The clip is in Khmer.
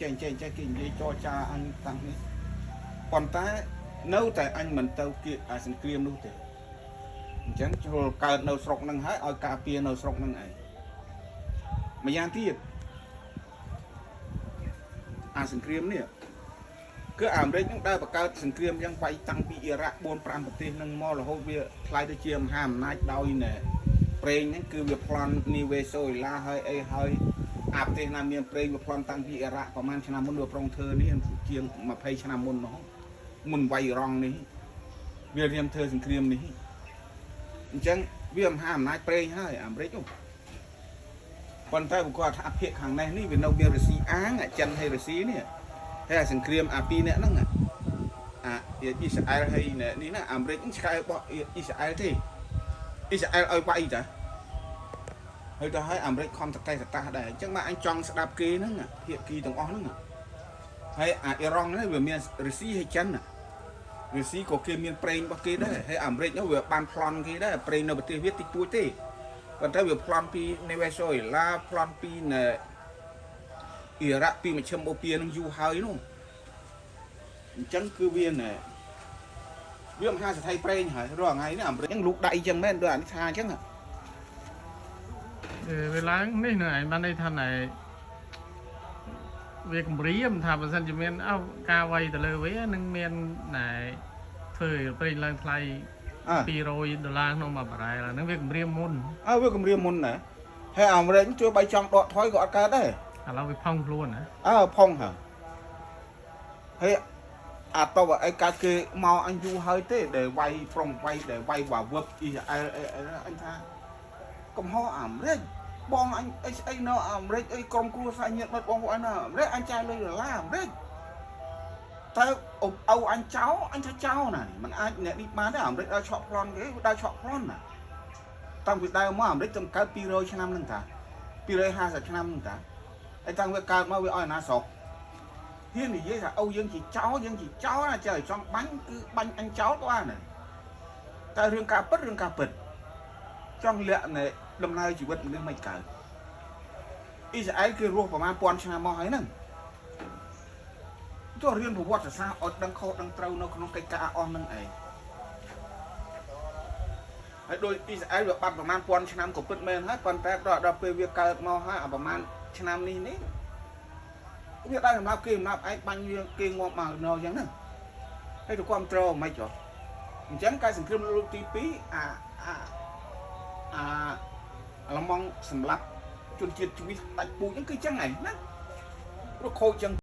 ចេះគេនិយាយចរចាអញតាំងនេះប៉ុន្តែនៅតែអញមិនទៅគៀកអាសង្គ្រាមនោះទេអញ្ចឹងចូលកើតនៅស្រុកហ្នឹងហើយឲ្យការពារនៅស្រុកហ្នឹងឯងម្យ៉ាងទៀតអាសង្គ្រាមនេះគឺអាមេរិកហ្នឹងដែលបង្កើតសង្គ្រាមយ៉ាងវាយតាំងពីអ៊ីរ៉ាក់ 4-5 ប្រទេសហ្នឹងមករហូតវាខ្លាយទៅជាមហាអំណាចដោយណែប្រេងហ្នឹងគឺវាប្លន់នីវេសូអ៊ីឡាហើយអីហើយអាប្រទេសណាមានប្រេងវាប្លន់តាំងពីអ៊ីរ៉ាក់ប្រហែលឆ្នាំមុនវាប្រងធ្វើនេះជាង20ឆ្នាំមុនមកមុនវាយរងនេះវារៀមធ្វើសង្គ្រាមនេះអញ្ចឹងវាមហាអំណាចប្រេងហើយអាមេរិកនោះប៉ុន្តែបុគ្គលថាភាគខាងនេះនេះវានៅមានរុស្ស៊ីអាងចិនហើយរុស្ស៊ីនេះហើយសង្គ្រាមអាពីរនាក់ហ្នឹងអ៊ីស្រាអែលហើយនេះណាអាមេរិកឆ្កែបោះអ៊ីស្រាអែលទេអ៊ីស្រាអែលឲ្យវាយតាហើយទៅឲ្យអាមេរិកខំតកេះតតាដែរអញ្ចឹងមកអញចង់ស្ដាប់គេហ្នឹងភាគីទាំងអស់ហ្នឹងហើយអាអ៊ីរ៉ង់នេះវាមានរុស្ស៊ីហើយចិនរុស្ស៊ីក៏គេមានប្រេងរបស់គេដែរហើយអាមេរិកនោះវាបានប្លន់គេដែរប្រេងនៅប្រទេសវាតិចតួចទេប៉ុន្តែវាប្លន់ពីនេវេសូអ៊ីឡាប្លន់ពីអ៊ីរ៉ាក់ពីមជ្ឈិមបូព៌ានឹងយូរហើយនោះអញ្ចឹងគឺវាណែវាមហាសេដ្ឋីប្រេងហើយរាល់ថ្ងៃនេះអាមេរិកហ្នឹងលូកដៃអញ្ចឹងមែនដូចអានេះថាអញ្ចឹងเวลาនេះនៅឯបានន័យថាណែវាគម្រាមថាបើសិនជាមានការវាយទៅលើវានឹងមានណែធ្វើប្រេងឡើងថ្លៃ$200ក្នុងមួយបារ៉ែលហ្នឹងវាគម្រាមមុនវាគម្រាមមុនណាហើយអាមេរិកជួយបាយចង់ដកថយក៏អត់កើតដែរឥឡូវវាផុងខ្លួនណាផុងហើយអាតបអីកាច់គេមកអញយូរហើយទេដែលវាយប្រុងវាយដែលវាយវ៉ាវឹបអ៊ីស្រាអែលអញថាកំហុសអាមេរិកបងអញអីនៅអាមេរិកអីក្រុមគ្រួសារញាតិមិត្តបងប្អូនណាអាមេរិកអញចាយលុយដុល្លារអាមេរិកតែអូអញចោលអញថាចោលណាមិនអាចអ្នកនេះបានទេអាមេរិកដល់ឆក់ប្លន់គេដល់ឆក់ប្លន់ណាតាំងពីដើមមកអាមេរិកចំកើត200ឆ្នាំហ្នឹងតា250ឆ្នាំហ្នឹងតាហើយតាំងវាកើតមកវាឲ្យណាស្រុកហ៊ាននិយាយថាអូយើងជាចោលណាចេះឲ្យចង់បាញ់គឺបាញ់អញចោលក៏បានដែរតែរឿងការពិតចង់លាក់នៃដំណើរជីវិតមនុស្សមិនកើតអ៊ីស្រាអែលគឺរស់ប្រហែល1000ឆ្នាំមកហើយហ្នឹងទោះរៀនប្រវត្តិសាស្ត្រអត់ដឹងខុសដឹងត្រូវនៅក្នុងកិច្ចការអស់ហ្នឹងឯងហើយដោយអ៊ីស្រាអែលវាបាត់ប្រហែល1000ឆ្នាំក៏ពិតមែនហើយប៉ុន្តែដល់ពេលវាកើតមកហើយប្រហែលឆ្នាំនេះវាដែរសម្រាប់គេសម្រាប់ឯងបាញ់វាគេងាប់មកនៅអញ្ចឹងហ្នឹងហើយទៅគ្រប់ត្រូលមិនចុះអញ្ចឹងការសង្គ្រាមលោកទី2អាឡម៉ង់សម្រាប់ជនជាតិជ្វីសដាច់ពូជហ្នឹងគឺចឹងឯងណាព្រោះខូចចឹង